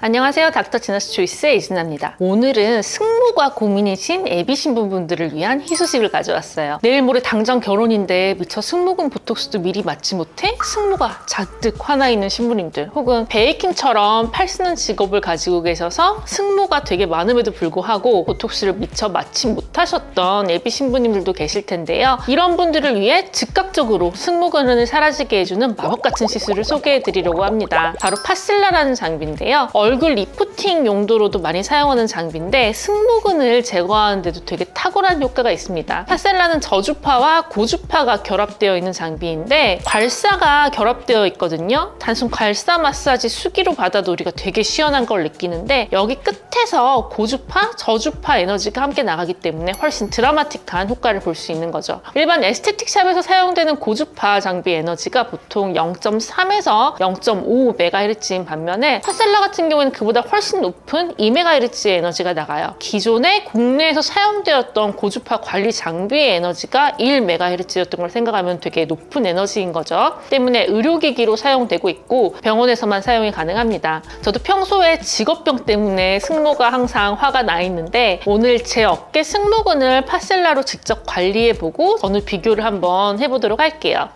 안녕하세요. 닥터 지너스 초이스의 이진아입니다. 오늘은 승모가 고민이신 애비 신부분들을 위한 희소식을 가져왔어요. 내일 모레 당장 결혼인데 미처 승모근 보톡스도 미리 맞지 못해 승모가 잔뜩 화나 있는 신부님들, 혹은 베이킹처럼 팔 쓰는 직업을 가지고 계셔서 승모가 되게 많음에도 불구하고 보톡스를 미처 맞지 못하셨던 애비 신부님들도 계실 텐데요. 이런 분들을 위해 즉각적으로 승모근을 사라지게 해주는 마법 같은 시술을 소개해 드리려고 합니다. 바로 파실라라는 장비인데요. 얼굴 리프팅 용도로도 많이 사용하는 장비인데 승모근을 제거하는 데도 되게 탁월한 효과가 있습니다. 파셀라는 저주파와 고주파가 결합되어 있는 장비인데 괄사가 결합되어 있거든요. 단순 괄사 마사지 수기로 받아도 우리가 되게 시원한 걸 느끼는데 여기 끝에서 고주파, 저주파 에너지가 함께 나가기 때문에 훨씬 드라마틱한 효과를 볼 수 있는 거죠. 일반 에스테틱샵에서 사용되는 고주파 장비 에너지가 보통 0.3에서 0.5MHz인 반면에 파셀라 같은 경우는 그보다 훨씬 높은 2MHz의 에너지가 나가요. 기존에 국내에서 사용되었던 고주파 관리 장비의 에너지가 1MHz였던 걸 생각하면 되게 높은 에너지인 거죠. 때문에 의료기기로 사용되고 있고 병원에서만 사용이 가능합니다. 저도 평소에 직업병 때문에 승모가 항상 화가 나 있는데 오늘 제 어깨 승모근을 파셀라로 직접 관리해보고 어느 비교를 한번 해보도록 할게요.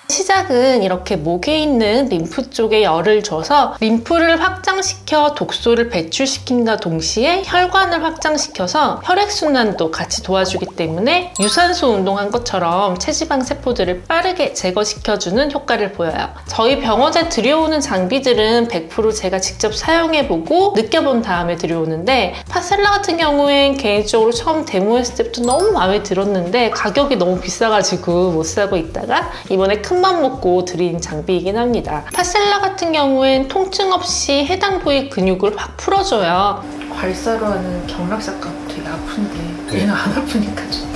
시작은 이렇게 목에 있는 림프 쪽에 열을 줘서 림프를 확장시켜 독소를 배출시킨과 동시에 혈관을 확장시켜서 혈액순환도 같이 도와주기 때문에 유산소 운동한 것처럼 체지방 세포들을 빠르게 제거시켜주는 효과를 보여요. 저희 병원에 들여오는 장비들은 100% 제가 직접 사용해보고 느껴본 다음에 들여오는데 파셀라 같은 경우엔 개인적으로 처음 데모했을 때부터 너무 마음에 들었는데 가격이 너무 비싸가지고 못 사고 있다가 이번에 큰맘 먹고 들인 장비이긴 합니다. 파셀라 같은 경우엔 통증 없이 해당 부위 근육을 확 풀어줘요. 괄사로 하는 경락삭감 되게 아픈데 얘는 안 아프니까 좋다.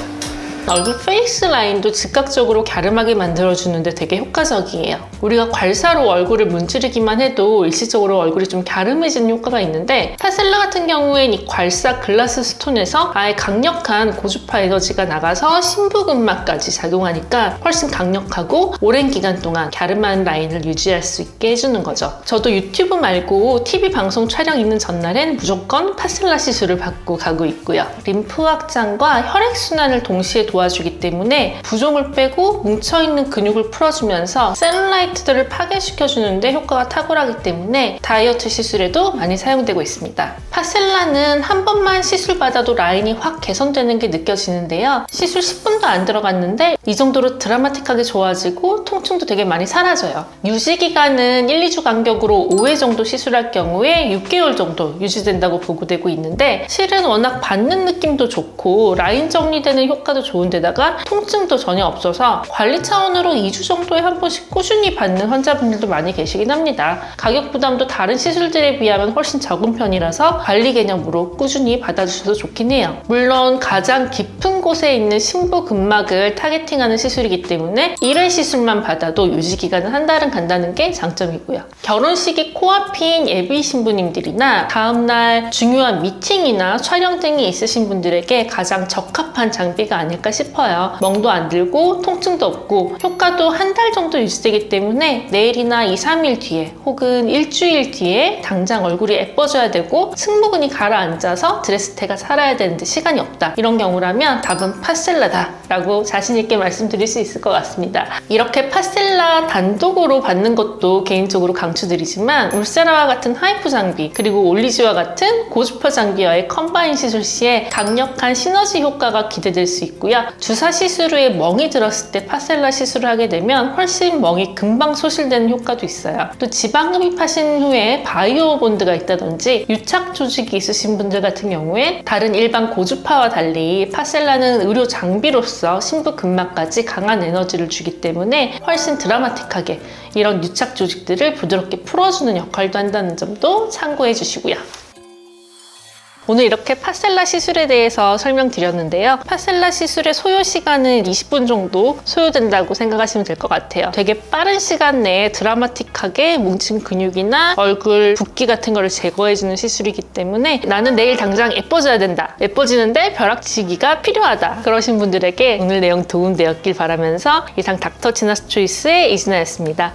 얼굴 페이스 라인도 즉각적으로 갸름하게 만들어주는데 되게 효과적이에요. 우리가 괄사로 얼굴을 문지르기만 해도 일시적으로 얼굴이 좀 갸름해지는 효과가 있는데 파셀라 같은 경우엔 이 괄사 글라스 스톤에서 아예 강력한 고주파 에너지가 나가서 심부근막까지 작용하니까 훨씬 강력하고 오랜 기간 동안 갸름한 라인을 유지할 수 있게 해주는 거죠. 저도 유튜브 말고 TV 방송 촬영 있는 전날엔 무조건 파셀라 시술을 받고 가고 있고요. 림프 확장과 혈액순환을 동시에 도와주기 때문에 부종을 빼고 뭉쳐있는 근육을 풀어주면서 셀룰라이트들을 파괴시켜주는데 효과가 탁월하기 때문에 다이어트 시술에도 많이 사용되고 있습니다. 파셀라는 한 번만 시술 받아도 라인이 확 개선되는 게 느껴지는데요. 시술 10분도 안 들어갔는데 이 정도로 드라마틱하게 좋아지고 통증도 되게 많이 사라져요. 유지기간은 1, 2주 간격으로 5회 정도 시술할 경우에 6개월 정도 유지된다고 보고되고 있는데 실은 워낙 받는 느낌도 좋고 라인 정리되는 효과도 좋은데다가 통증도 전혀 없어서 관리 차원으로 2주 정도에 한 번씩 꾸준히 받는 환자분들도 많이 계시긴 합니다. 가격 부담도 다른 시술들에 비하면 훨씬 적은 편이라서 관리 개념으로 꾸준히 받아주셔도 좋긴 해요. 물론 가장 깊은 곳에 있는 심부근막을 타겟팅하는 시술이기 때문에 1회 시술만 받아도 유지기간은 한 달은 간다는 게 장점이고요. 결혼식이 코앞인 예비 신부님들이나 다음날 중요한 미팅이나 촬영 등이 있으신 분들에게 가장 적합한 장비가 아닐까 싶어요. 멍도 안 들고 통증도 없고 효과도 한 달 정도 유지되기 때문에 내일이나 2, 3일 뒤에 혹은 일주일 뒤에 당장 얼굴이 예뻐져야 되고 승모근이 가라앉아서 드레스테가 살아야 되는데 시간이 없다. 이런 경우라면 답은 파셀라다 라고 자신 있게 말씀드릴 수 있을 것 같습니다. 이렇게 파셀라 단독으로 받는 것도 개인적으로 강추드리지만 울세라와 같은 하이프 장비 그리고 올리지와 같은 고주파 장비와의 컴바인 시술 시에 강력한 시너지 효과가 기대될 수 있고요. 주사 시술 후에 멍이 들었을 때 파셀라 시술을 하게 되면 훨씬 멍이 금방 소실되는 효과도 있어요. 또 지방 흡입하신 후에 바이오 본드가 있다든지 유착 조직이 있으신 분들 같은 경우에 다른 일반 고주파와 달리 파셀라는 의료 장비로서 심부근막까지 강한 에너지를 주기 때문에 훨씬 드라마틱하게 이런 유착 조직들을 부드럽게 풀어주는 역할도 한다는 점도 참고해 주시고요. 오늘 이렇게 파셀라 시술에 대해서 설명드렸는데요. 파셀라 시술의 소요 시간은 20분 정도 소요된다고 생각하시면 될 것 같아요. 되게 빠른 시간 내에 드라마틱하게 뭉친 근육이나 얼굴 붓기 같은 거를 제거해주는 시술이기 때문에 나는 내일 당장 예뻐져야 된다. 예뻐지는데 벼락치기가 필요하다. 그러신 분들에게 오늘 내용 도움되었길 바라면서 이상 닥터 지너스 초이스의 이진아였습니다.